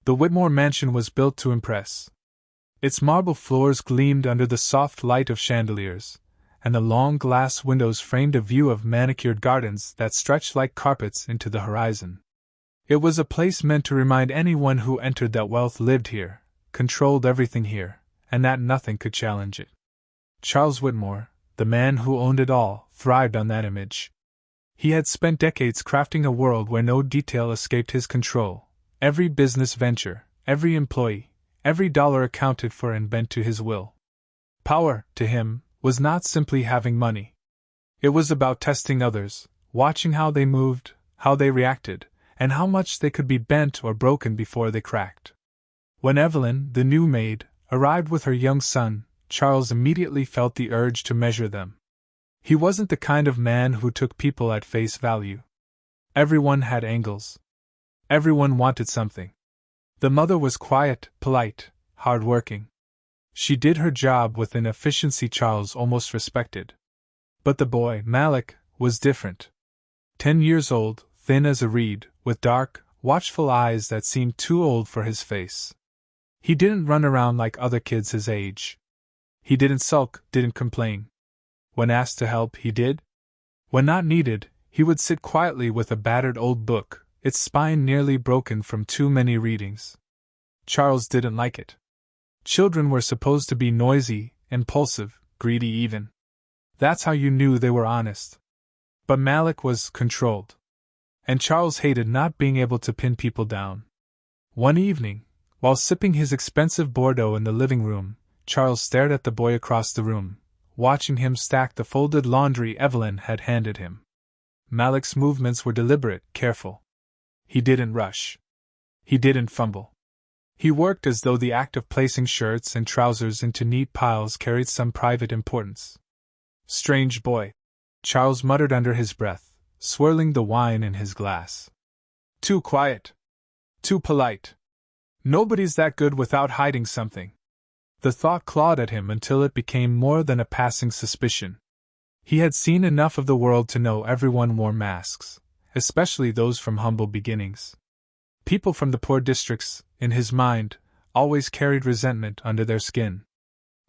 The Whitmore mansion was built to impress. Its marble floors gleamed under the soft light of chandeliers, and the long glass windows framed a view of manicured gardens that stretched like carpets into the horizon. It was a place meant to remind anyone who entered that wealth lived here, controlled everything here, and that nothing could challenge it. Charles Whitmore, the man who owned it all, thrived on that image. He had spent decades crafting a world where no detail escaped his control. Every business venture, every employee, every dollar accounted for and bent to his will. Power, to him, was not simply having money. It was about testing others, watching how they moved, how they reacted, and how much they could be bent or broken before they cracked. When Evelyn, the new maid, arrived with her young son, Charles immediately felt the urge to measure them. He wasn't the kind of man who took people at face value. Everyone had angles. Everyone wanted something. The mother was quiet, polite, hard-working. She did her job with an efficiency Charles almost respected. But the boy, Malik, was different. 10 years old, thin as a reed, with dark, watchful eyes that seemed too old for his face. He didn't run around like other kids his age. He didn't sulk, didn't complain. When asked to help, he did. When not needed, he would sit quietly with a battered old book, its spine nearly broken from too many readings. Charles didn't like it. Children were supposed to be noisy, impulsive, greedy even. That's how you knew they were honest. But Malik was controlled. And Charles hated not being able to pin people down. One evening, while sipping his expensive Bordeaux in the living room, Charles stared at the boy across the room, watching him stack the folded laundry Evelyn had handed him. Malik's movements were deliberate, careful. He didn't rush. He didn't fumble. He worked as though the act of placing shirts and trousers into neat piles carried some private importance. Strange boy, Charles muttered under his breath, swirling the wine in his glass. Too quiet. Too polite. Nobody's that good without hiding something. The thought clawed at him until it became more than a passing suspicion. He had seen enough of the world to know everyone wore masks, especially those from humble beginnings. People from the poor districts, in his mind, always carried resentment under their skin.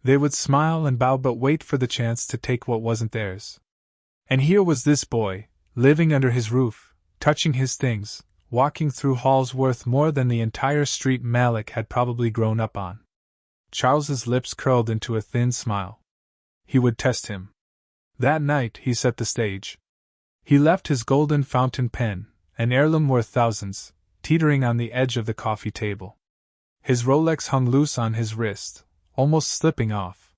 They would smile and bow but wait for the chance to take what wasn't theirs. And here was this boy, living under his roof, touching his things, walking through halls worth more than the entire street Malik had probably grown up on. Charles's lips curled into a thin smile. He would test him. That night he set the stage. He left his golden fountain pen, an heirloom worth thousands, teetering on the edge of the coffee table. His Rolex hung loose on his wrist, almost slipping off.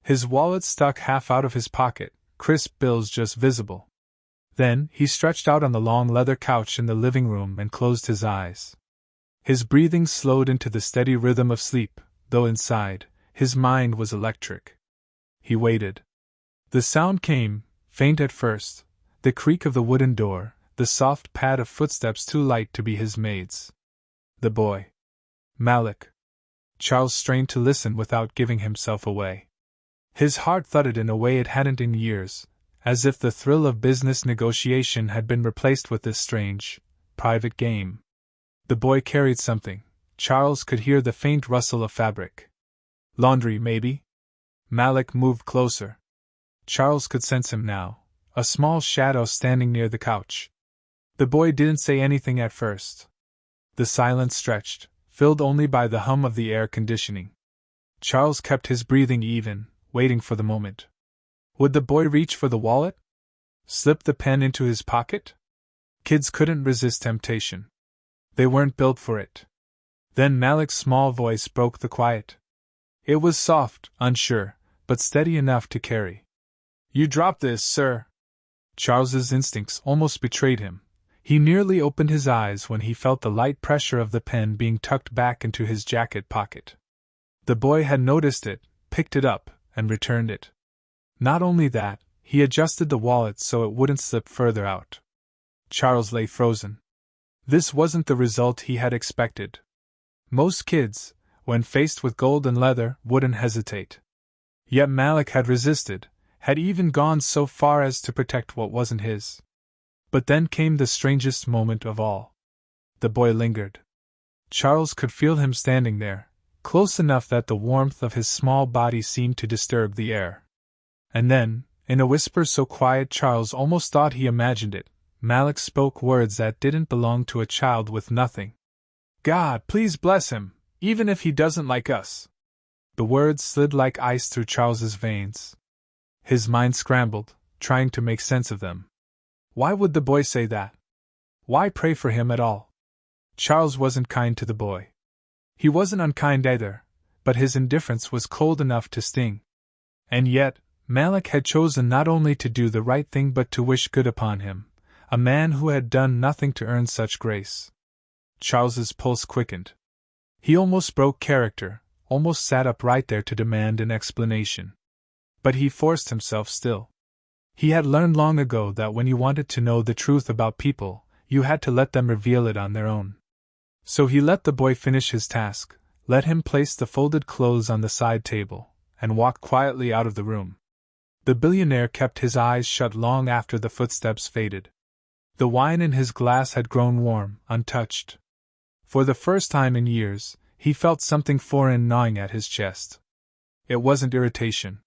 His wallet stuck half out of his pocket, crisp bills just visible. Then he stretched out on the long leather couch in the living room and closed his eyes. His breathing slowed into the steady rhythm of sleep, though inside, his mind was electric. He waited. The sound came, faint at first, the creak of the wooden door, the soft pad of footsteps too light to be his maid's. The boy. Malik. Charles strained to listen without giving himself away. His heart thudded in a way it hadn't in years, as if the thrill of business negotiation had been replaced with this strange, private game. The boy carried something. Charles could hear the faint rustle of fabric. Laundry, maybe? Malik moved closer. Charles could sense him now, a small shadow standing near the couch. The boy didn't say anything at first. The silence stretched, filled only by the hum of the air conditioning. Charles kept his breathing even, waiting for the moment. Would the boy reach for the wallet? Slip the pen into his pocket? Kids couldn't resist temptation. They weren't built for it. Then Malik's small voice broke the quiet. It was soft, unsure, but steady enough to carry. You dropped this, sir. Charles's instincts almost betrayed him. He nearly opened his eyes when he felt the light pressure of the pen being tucked back into his jacket pocket. The boy had noticed it, picked it up, and returned it. Not only that, he adjusted the wallet so it wouldn't slip further out. Charles lay frozen. This wasn't the result he had expected. Most kids, when faced with gold and leather, wouldn't hesitate. Yet Malik had resisted, had even gone so far as to protect what wasn't his. But then came the strangest moment of all. The boy lingered. Charles could feel him standing there, close enough that the warmth of his small body seemed to disturb the air. And then, in a whisper so quiet Charles almost thought he imagined it, Malik spoke words that didn't belong to a child with nothing. "God, please bless him, even if he doesn't like us." The words slid like ice through Charles's veins. His mind scrambled, trying to make sense of them. Why would the boy say that? Why pray for him at all? Charles wasn't kind to the boy. He wasn't unkind either, but his indifference was cold enough to sting. And yet, Malik had chosen not only to do the right thing but to wish good upon him, a man who had done nothing to earn such grace. Charles's pulse quickened. He almost broke character, almost sat up right there to demand an explanation. But he forced himself still. He had learned long ago that when you wanted to know the truth about people, you had to let them reveal it on their own. So he let the boy finish his task, let him place the folded clothes on the side table, and walked quietly out of the room. The billionaire kept his eyes shut long after the footsteps faded. The wine in his glass had grown warm, untouched. For the first time in years, he felt something foreign gnawing at his chest. It wasn't irritation.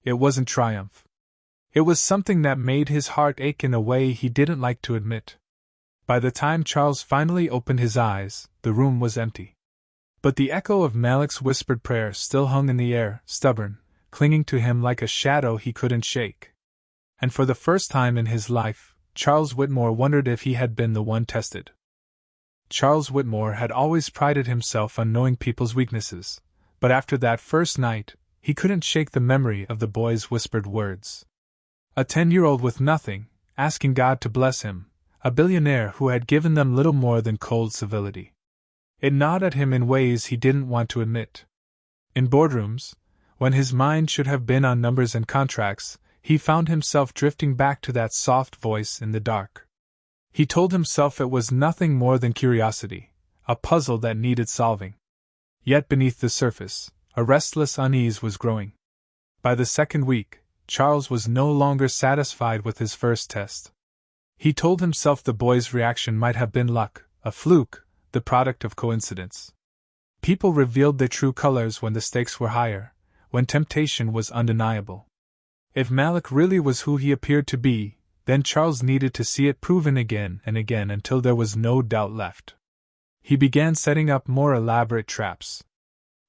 It wasn't triumph. It was something that made his heart ache in a way he didn't like to admit. By the time Charles finally opened his eyes, the room was empty. But the echo of Malik's whispered prayer still hung in the air, stubborn, clinging to him like a shadow he couldn't shake. And for the first time in his life, Charles Whitmore wondered if he had been the one tested. Charles Whitmore had always prided himself on knowing people's weaknesses, but after that first night, he couldn't shake the memory of the boy's whispered words. A 10-year-old with nothing, asking God to bless him, a billionaire who had given them little more than cold civility. It gnawed at him in ways he didn't want to admit. In boardrooms, when his mind should have been on numbers and contracts, he found himself drifting back to that soft voice in the dark. He told himself it was nothing more than curiosity, a puzzle that needed solving. Yet beneath the surface, a restless unease was growing. By the second week, Charles was no longer satisfied with his first test. He told himself the boy's reaction might have been luck, a fluke, the product of coincidence. People revealed their true colors when the stakes were higher, when temptation was undeniable. If Malik really was who he appeared to be, then Charles needed to see it proven again and again until there was no doubt left. He began setting up more elaborate traps.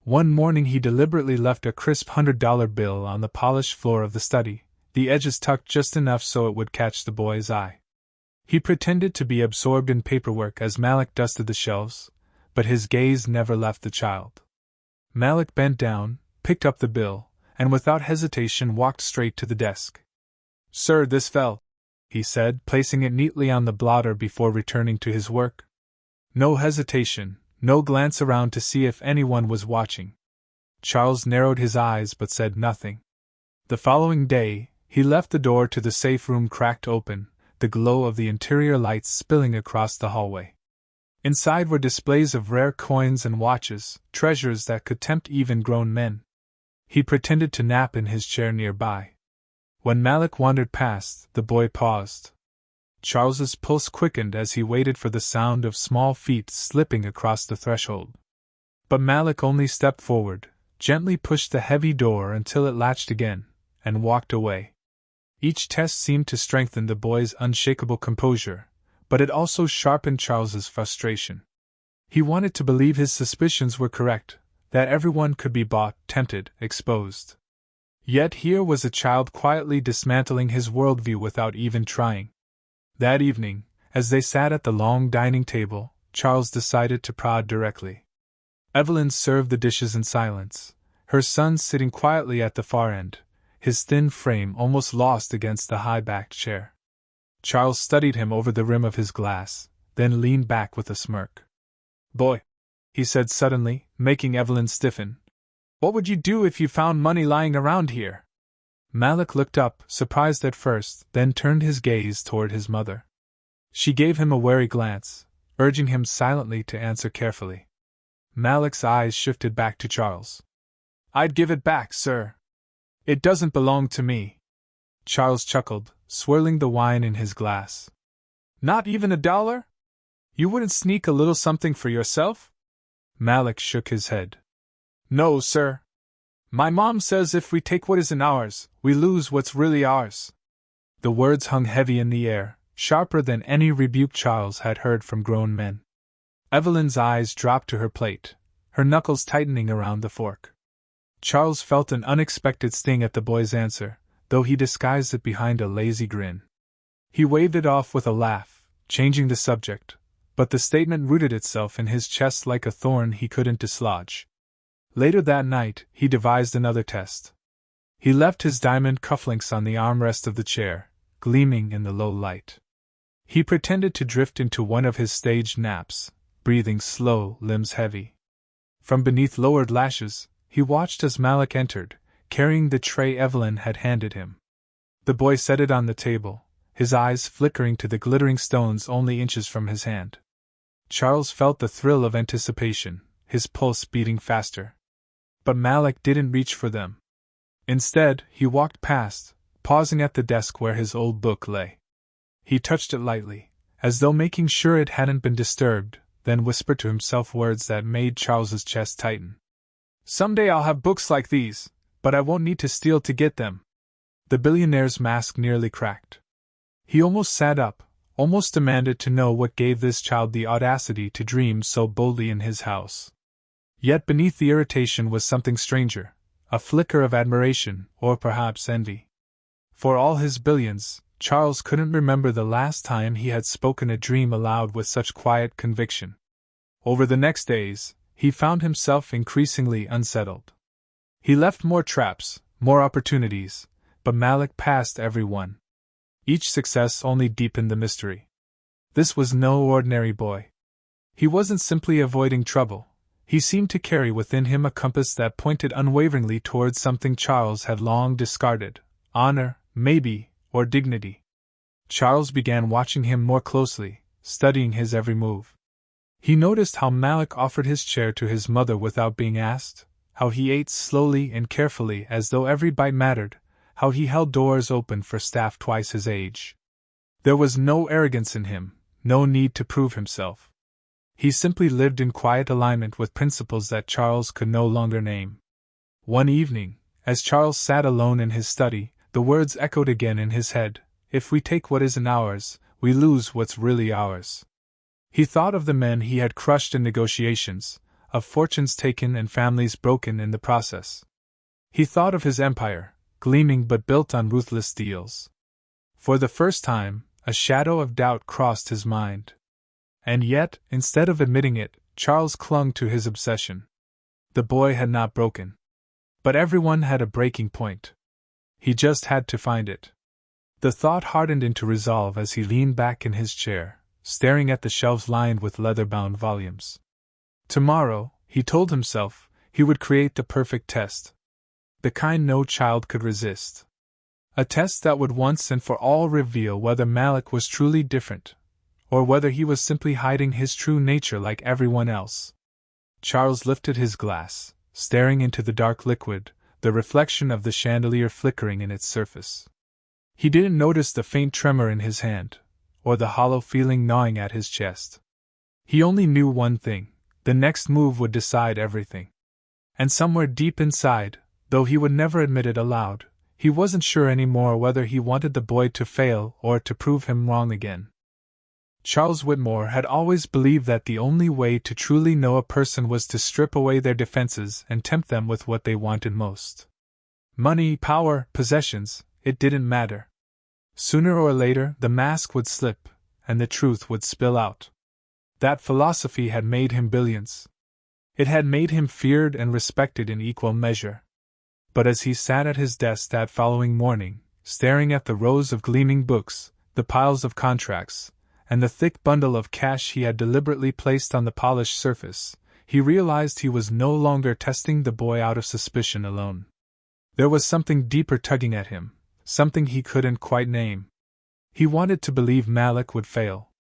One morning he deliberately left a crisp $100 bill on the polished floor of the study, the edges tucked just enough so it would catch the boy's eye. He pretended to be absorbed in paperwork as Malik dusted the shelves, but his gaze never left the child. Malik bent down, picked up the bill, and without hesitation walked straight to the desk. "Sir, this fell," he said, placing it neatly on the blotter before returning to his work. No hesitation, no glance around to see if anyone was watching. Charles narrowed his eyes but said nothing. The following day, he left the door to the safe room cracked open, the glow of the interior lights spilling across the hallway. Inside were displays of rare coins and watches, treasures that could tempt even grown men. He pretended to nap in his chair nearby. When Malik wandered past, the boy paused. Charles's pulse quickened as he waited for the sound of small feet slipping across the threshold. But Malik only stepped forward, gently pushed the heavy door until it latched again, and walked away. Each test seemed to strengthen the boy's unshakable composure, but it also sharpened Charles's frustration. He wanted to believe his suspicions were correct, that everyone could be bought, tempted, exposed. Yet here was a child quietly dismantling his worldview without even trying. That evening, as they sat at the long dining table, Charles decided to prod directly. Evelyn served the dishes in silence, her son sitting quietly at the far end, his thin frame almost lost against the high-backed chair. Charles studied him over the rim of his glass, then leaned back with a smirk. "Boy," he said suddenly, making Evelyn stiffen, "what would you do if you found money lying around here?" Malik looked up, surprised at first, then turned his gaze toward his mother. She gave him a wary glance, urging him silently to answer carefully. Malik's eyes shifted back to Charles. "I'd give it back, sir. It doesn't belong to me." Charles chuckled, swirling the wine in his glass. "Not even $1? You wouldn't sneak a little something for yourself?" Malik shook his head. No, sir. My mom says if we take what isn't ours, we lose what's really ours. The words hung heavy in the air, sharper than any rebuke Charles had heard from grown men. Evelyn's eyes dropped to her plate, her knuckles tightening around the fork. Charles felt an unexpected sting at the boy's answer, though he disguised it behind a lazy grin. He waved it off with a laugh, changing the subject, but the statement rooted itself in his chest like a thorn he couldn't dislodge. Later that night, he devised another test. He left his diamond cufflinks on the armrest of the chair, gleaming in the low light. He pretended to drift into one of his staged naps, breathing slow, limbs heavy. From beneath lowered lashes, he watched as Malik entered, carrying the tray Evelyn had handed him. The boy set it on the table, his eyes flickering to the glittering stones only inches from his hand. Charles felt the thrill of anticipation, his pulse beating faster. But Malik didn't reach for them. Instead, he walked past, pausing at the desk where his old book lay. He touched it lightly, as though making sure it hadn't been disturbed, then whispered to himself words that made Charles's chest tighten. Someday I'll have books like these, but I won't need to steal to get them. The billionaire's mask nearly cracked. He almost sat up, almost demanded to know what gave this child the audacity to dream so boldly in his house. Yet beneath the irritation was something stranger, a flicker of admiration, or perhaps envy. For all his billions, Charles couldn't remember the last time he had spoken a dream aloud with such quiet conviction. Over the next days, he found himself increasingly unsettled. He left more traps, more opportunities, but Malik passed every one. Each success only deepened the mystery. This was no ordinary boy. He wasn't simply avoiding trouble. He seemed to carry within him a compass that pointed unwaveringly towards something Charles had long discarded: honor, maybe, or dignity. Charles began watching him more closely, studying his every move. He noticed how Malik offered his chair to his mother without being asked, how he ate slowly and carefully as though every bite mattered, how he held doors open for staff twice his age. There was no arrogance in him, no need to prove himself. He simply lived in quiet alignment with principles that Charles could no longer name. One evening, as Charles sat alone in his study, the words echoed again in his head: if we take what isn't ours, we lose what's really ours. He thought of the men he had crushed in negotiations, of fortunes taken and families broken in the process. He thought of his empire, gleaming but built on ruthless deals. For the first time, a shadow of doubt crossed his mind. And yet, instead of admitting it, Charles clung to his obsession. The boy had not broken. But everyone had a breaking point. He just had to find it. The thought hardened into resolve as he leaned back in his chair, staring at the shelves lined with leather-bound volumes. Tomorrow, he told himself, he would create the perfect test. The kind no child could resist. A test that would once and for all reveal whether Malik was truly different, or whether he was simply hiding his true nature like everyone else. Charles lifted his glass, staring into the dark liquid, the reflection of the chandelier flickering in its surface. He didn't notice the faint tremor in his hand, or the hollow feeling gnawing at his chest. He only knew one thing: the next move would decide everything. And somewhere deep inside, though he would never admit it aloud, he wasn't sure anymore whether he wanted the boy to fail or to prove him wrong again. Charles Whitmore had always believed that the only way to truly know a person was to strip away their defenses and tempt them with what they wanted most. Money, power, possessions, it didn't matter. Sooner or later, the mask would slip, and the truth would spill out. That philosophy had made him billions. It had made him feared and respected in equal measure. But as he sat at his desk that following morning, staring at the rows of gleaming books, the piles of contracts, and the thick bundle of cash he had deliberately placed on the polished surface, he realized he was no longer testing the boy out of suspicion alone. There was something deeper tugging at him, something he couldn't quite name. He wanted to believe Malik would fail.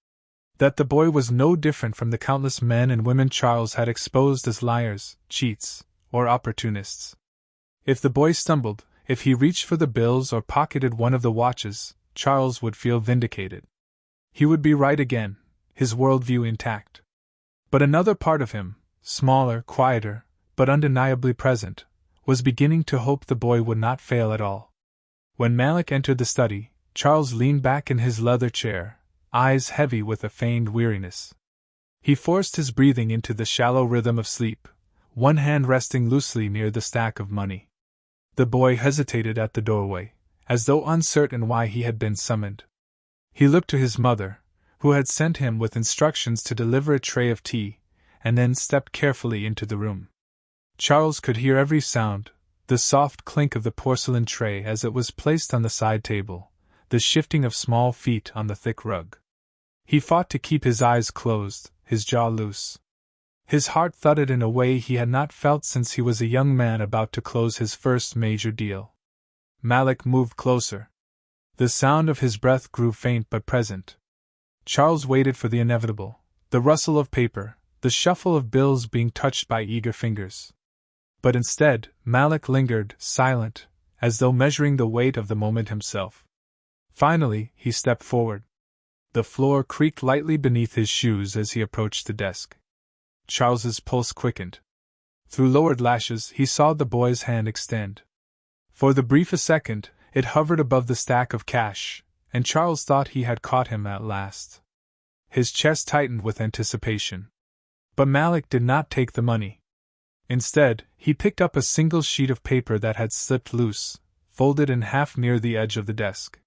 That the boy was no different from the countless men and women Charles had exposed as liars, cheats, or opportunists. If the boy stumbled, if he reached for the bills or pocketed one of the watches, Charles would feel vindicated. He would be right again, his worldview intact. But another part of him, smaller, quieter, but undeniably present, was beginning to hope the boy would not fail at all. When Malik entered the study, Charles leaned back in his leather chair, eyes heavy with a feigned weariness. He forced his breathing into the shallow rhythm of sleep, one hand resting loosely near the stack of money. The boy hesitated at the doorway, as though uncertain why he had been summoned. He looked to his mother, who had sent him with instructions to deliver a tray of tea, and then stepped carefully into the room. Charles could hear every sound, the soft clink of the porcelain tray as it was placed on the side table, the shifting of small feet on the thick rug. He fought to keep his eyes closed, his jaw loose. His heart thudded in a way he had not felt since he was a young man about to close his first major deal. Malik moved closer. The sound of his breath grew faint but present. Charles waited for the inevitable, the rustle of paper, the shuffle of bills being touched by eager fingers. But instead, Malik lingered, silent, as though measuring the weight of the moment himself. Finally, he stepped forward. The floor creaked lightly beneath his shoes as he approached the desk. Charles's pulse quickened. Through lowered lashes, he saw the boy's hand extend. For the briefest second, it hovered above the stack of cash, and Charles thought he had caught him at last. His chest tightened with anticipation. But Malik did not take the money. Instead, he picked up a single sheet of paper that had slipped loose, folded in half near the edge of the desk.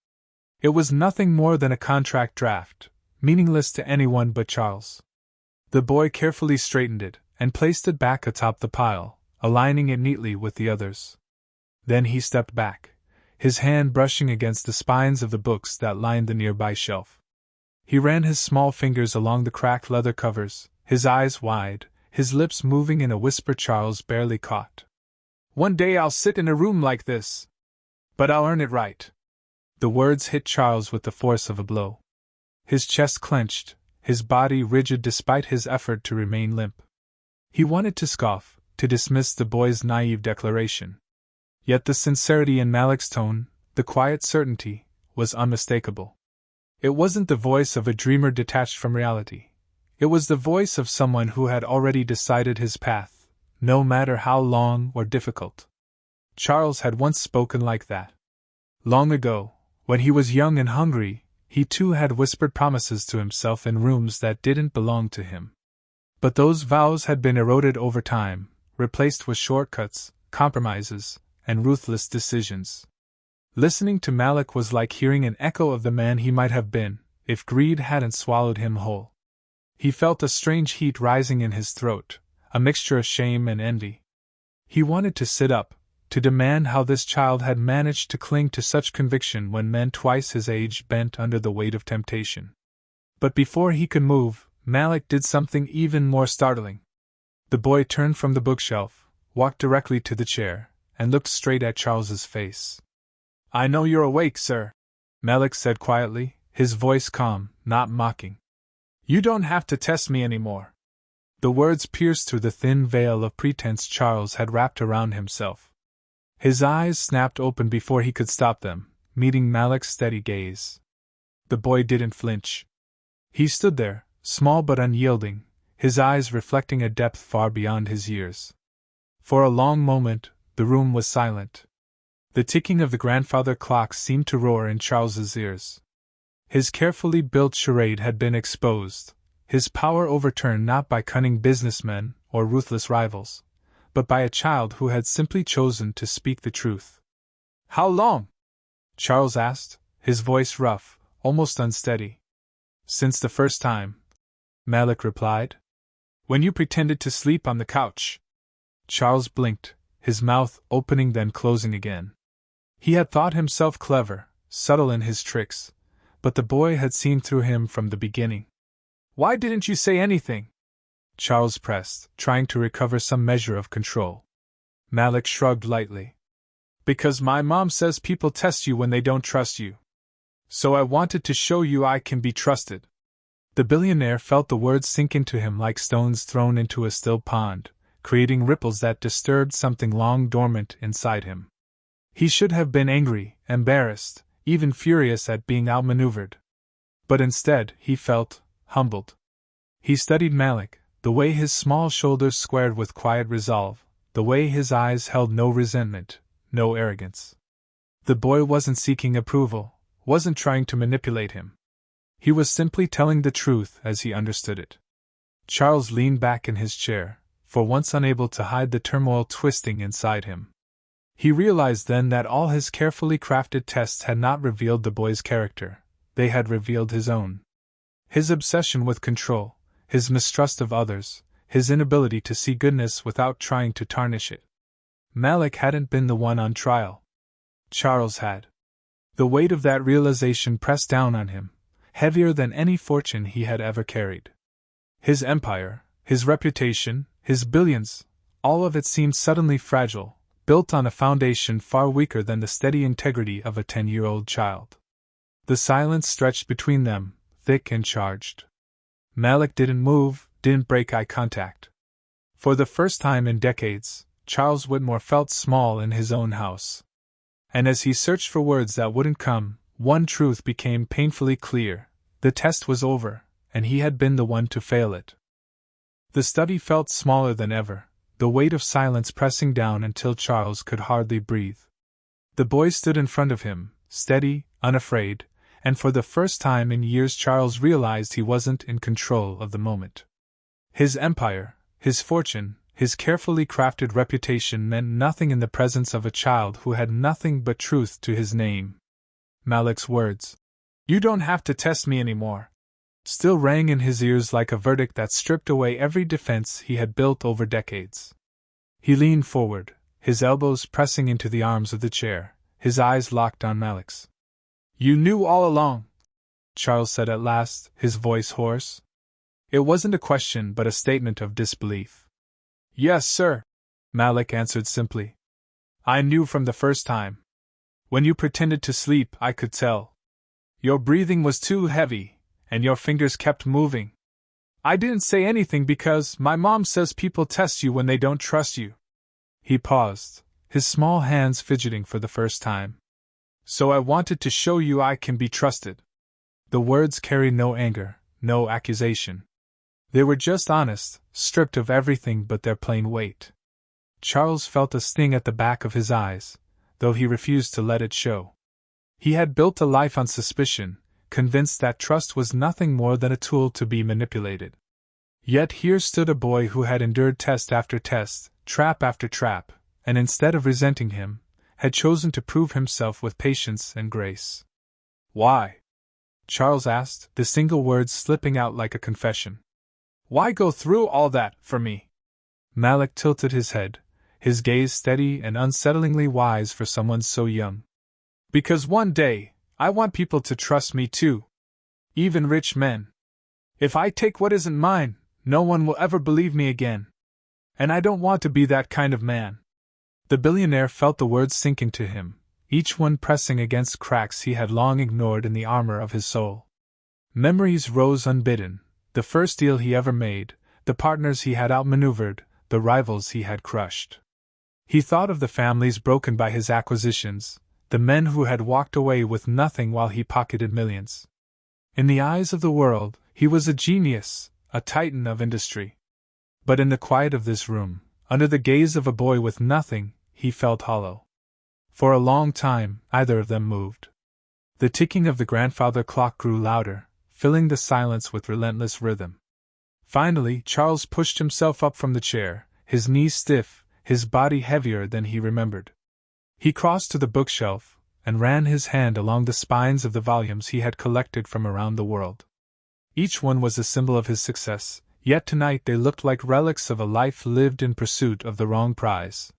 It was nothing more than a contract draft, meaningless to anyone but Charles. The boy carefully straightened it, and placed it back atop the pile, aligning it neatly with the others. Then he stepped back, his hand brushing against the spines of the books that lined the nearby shelf. He ran his small fingers along the cracked leather covers, his eyes wide, his lips moving in a whisper Charles barely caught. "One day I'll sit in a room like this. But I'll earn it right." The words hit Charles with the force of a blow. His chest clenched, his body rigid despite his effort to remain limp. He wanted to scoff, to dismiss the boy's naive declaration. Yet the sincerity in Malik's tone, the quiet certainty, was unmistakable. It wasn't the voice of a dreamer detached from reality. It was the voice of someone who had already decided his path, no matter how long or difficult. Charles had once spoken like that. Long ago, when he was young and hungry, he too had whispered promises to himself in rooms that didn't belong to him. But those vows had been eroded over time, replaced with shortcuts, compromises, and ruthless decisions. Listening to Malik was like hearing an echo of the man he might have been, if greed hadn't swallowed him whole. He felt a strange heat rising in his throat, a mixture of shame and envy. He wanted to sit up, to demand how this child had managed to cling to such conviction when men twice his age bent under the weight of temptation. But before he could move, Malik did something even more startling. The boy turned from the bookshelf, walked directly to the chair, and looked straight at Charles's face. "I know you're awake, sir," Malik said quietly, his voice calm, not mocking. "You don't have to test me anymore." The words pierced through the thin veil of pretense Charles had wrapped around himself. His eyes snapped open before he could stop them, meeting Malik's steady gaze. The boy didn't flinch. He stood there, small but unyielding, his eyes reflecting a depth far beyond his years. For a long moment, the room was silent. The ticking of the grandfather clock seemed to roar in Charles's ears. His carefully built charade had been exposed, his power overturned not by cunning businessmen or ruthless rivals, but by a child who had simply chosen to speak the truth. "How long?" Charles asked, his voice rough, almost unsteady. "Since the first time," Malik replied. "When you pretended to sleep on the couch." Charles blinked, his mouth opening then closing again. He had thought himself clever, subtle in his tricks, but the boy had seen through him from the beginning. "Why didn't you say anything?" Charles pressed, trying to recover some measure of control. Malik shrugged lightly. "Because my mom says people test you when they don't trust you. So I wanted to show you I can be trusted." The billionaire felt the words sink into him like stones thrown into a still pond, creating ripples that disturbed something long dormant inside him. He should have been angry, embarrassed, even furious at being outmaneuvered. But instead, he felt humbled. He studied Malik, the way his small shoulders squared with quiet resolve, the way his eyes held no resentment, no arrogance. The boy wasn't seeking approval, wasn't trying to manipulate him. He was simply telling the truth as he understood it. Charles leaned back in his chair, for once unable to hide the turmoil twisting inside him. He realized then that all his carefully crafted tests had not revealed the boy's character, they had revealed his own. His obsession with control, his mistrust of others, his inability to see goodness without trying to tarnish it. Malik hadn't been the one on trial. Charles had. The weight of that realization pressed down on him, heavier than any fortune he had ever carried. His empire, his reputation, his billions, all of it seemed suddenly fragile, built on a foundation far weaker than the steady integrity of a 10-year-old child. The silence stretched between them, thick and charged. Malik didn't move, didn't break eye contact. For the first time in decades, Charles Whitmore felt small in his own house. And as he searched for words that wouldn't come, one truth became painfully clear: the test was over, and he had been the one to fail it. The study felt smaller than ever, the weight of silence pressing down until Charles could hardly breathe. The boy stood in front of him, steady, unafraid, and for the first time in years Charles realized he wasn't in control of the moment. His empire, his fortune, his carefully crafted reputation meant nothing in the presence of a child who had nothing but truth to his name. Malik's words, "You don't have to test me anymore," still rang in his ears like a verdict that stripped away every defense he had built over decades. He leaned forward, his elbows pressing into the arms of the chair, his eyes locked on Malik's. "You knew all along," Charles said at last, his voice hoarse. It wasn't a question but a statement of disbelief. "Yes, sir," Malik answered simply. "I knew from the first time. When you pretended to sleep, I could tell. Your breathing was too heavy, and your fingers kept moving. I didn't say anything because my mom says people test you when they don't trust you." He paused, his small hands fidgeting for the first time. "So I wanted to show you I can be trusted." The words carried no anger, no accusation. They were just honest, stripped of everything but their plain weight. Charles felt a sting at the back of his eyes, though he refused to let it show. He had built a life on suspicion, convinced that trust was nothing more than a tool to be manipulated. Yet here stood a boy who had endured test after test, trap after trap, and instead of resenting him, had chosen to prove himself with patience and grace. "Why?" Charles asked, the single words slipping out like a confession. "Why go through all that, for me?" Malik tilted his head, his gaze steady and unsettlingly wise for someone so young. "Because one day, I want people to trust me too. Even rich men. If I take what isn't mine, no one will ever believe me again. And I don't want to be that kind of man." The billionaire felt the words sink into him, each one pressing against cracks he had long ignored in the armor of his soul. Memories rose unbidden, the first deal he ever made, the partners he had outmaneuvered, the rivals he had crushed. He thought of the families broken by his acquisitions, the men who had walked away with nothing while he pocketed millions. In the eyes of the world, he was a genius, a titan of industry. But in the quiet of this room, under the gaze of a boy with nothing, he felt hollow. For a long time, neither of them moved. The ticking of the grandfather clock grew louder, filling the silence with relentless rhythm. Finally, Charles pushed himself up from the chair, his knees stiff, his body heavier than he remembered. He crossed to the bookshelf, and ran his hand along the spines of the volumes he had collected from around the world. Each one was a symbol of his success, yet tonight they looked like relics of a life lived in pursuit of the wrong prize.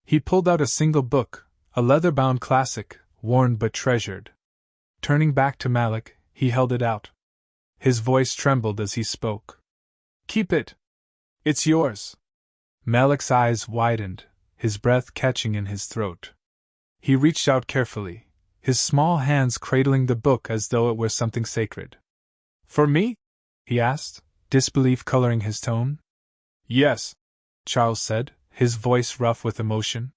He pulled out a single book, a leather-bound classic, worn but treasured. Turning back to Malik, he held it out. His voice trembled as he spoke. "Keep it. It's yours." Malik's eyes widened, his breath catching in his throat. He reached out carefully, his small hands cradling the book as though it were something sacred. "For me?" he asked, disbelief coloring his tone. "Yes," Charles said, his voice rough with emotion.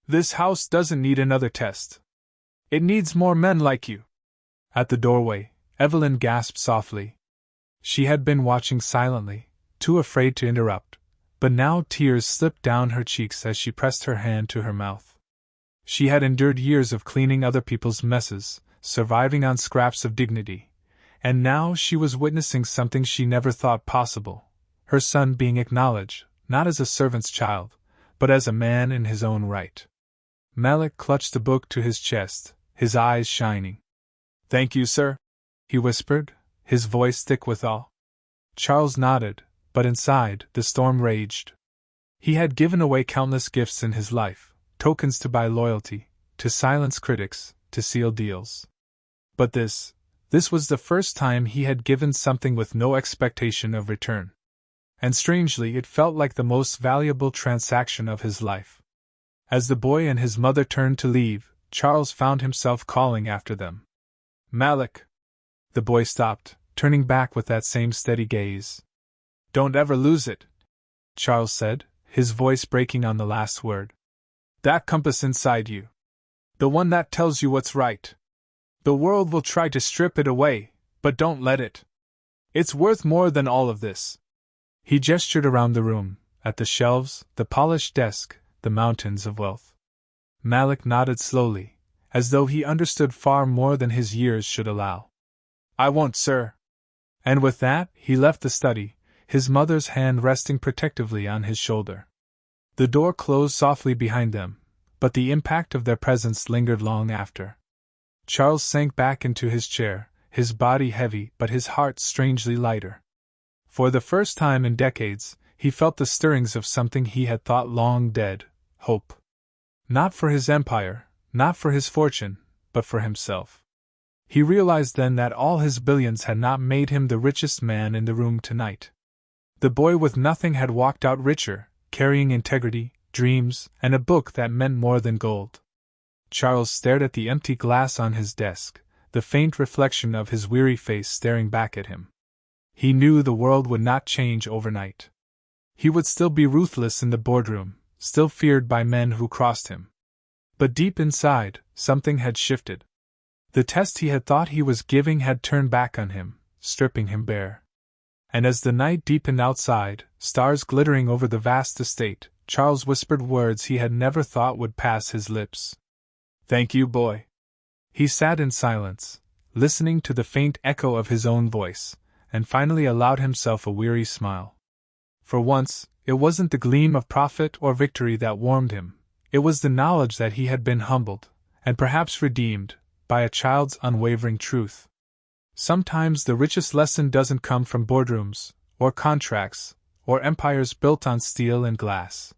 "This house doesn't need another test. It needs more men like you." At the doorway, Evelyn gasped softly. She had been watching silently, too afraid to interrupt, but now tears slipped down her cheeks as she pressed her hand to her mouth. She had endured years of cleaning other people's messes, surviving on scraps of dignity, and now she was witnessing something she never thought possible, her son being acknowledged, not as a servant's child, but as a man in his own right. Malik clutched the book to his chest, his eyes shining. "Thank you, sir," he whispered, his voice thick with awe. Charles nodded, but inside, the storm raged. He had given away countless gifts in his life, tokens to buy loyalty, to silence critics, to seal deals. But this was the first time he had given something with no expectation of return. And strangely, it felt like the most valuable transaction of his life. As the boy and his mother turned to leave, Charles found himself calling after them. "Malik!" The boy stopped, turning back with that same steady gaze. "Don't ever lose it," Charles said, his voice breaking on the last word. "That compass inside you. The one that tells you what's right. The world will try to strip it away, but don't let it. It's worth more than all of this." He gestured around the room, at the shelves, the polished desk, the mountains of wealth. Malik nodded slowly, as though he understood far more than his years should allow. "I won't, sir." And with that, he left the study, his mother's hand resting protectively on his shoulder. The door closed softly behind them, but the impact of their presence lingered long after. Charles sank back into his chair, his body heavy but his heart strangely lighter. For the first time in decades, he felt the stirrings of something he had thought long dead: hope. Not for his empire, not for his fortune, but for himself. He realized then that all his billions had not made him the richest man in the room tonight. The boy with nothing had walked out richer, carrying integrity, dreams, and a book that meant more than gold. Charles stared at the empty glass on his desk, the faint reflection of his weary face staring back at him. He knew the world would not change overnight. He would still be ruthless in the boardroom, still feared by men who crossed him. But deep inside, something had shifted. The test he had thought he was giving had turned back on him, stripping him bare. And as the night deepened outside, stars glittering over the vast estate, Charles whispered words he had never thought would pass his lips. "Thank you, boy." He sat in silence, listening to the faint echo of his own voice, and finally allowed himself a weary smile. For once, it wasn't the gleam of profit or victory that warmed him, it was the knowledge that he had been humbled, and perhaps redeemed, by a child's unwavering truth. Sometimes the richest lesson doesn't come from boardrooms, or contracts, or empires built on steel and glass.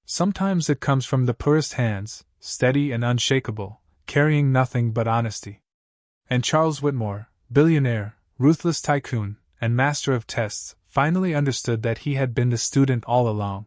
Sometimes it comes from the poorest hands, steady and unshakable, carrying nothing but honesty. And Charles Whitmore, billionaire, ruthless tycoon, and master of tests, finally understood that he had been the student all along.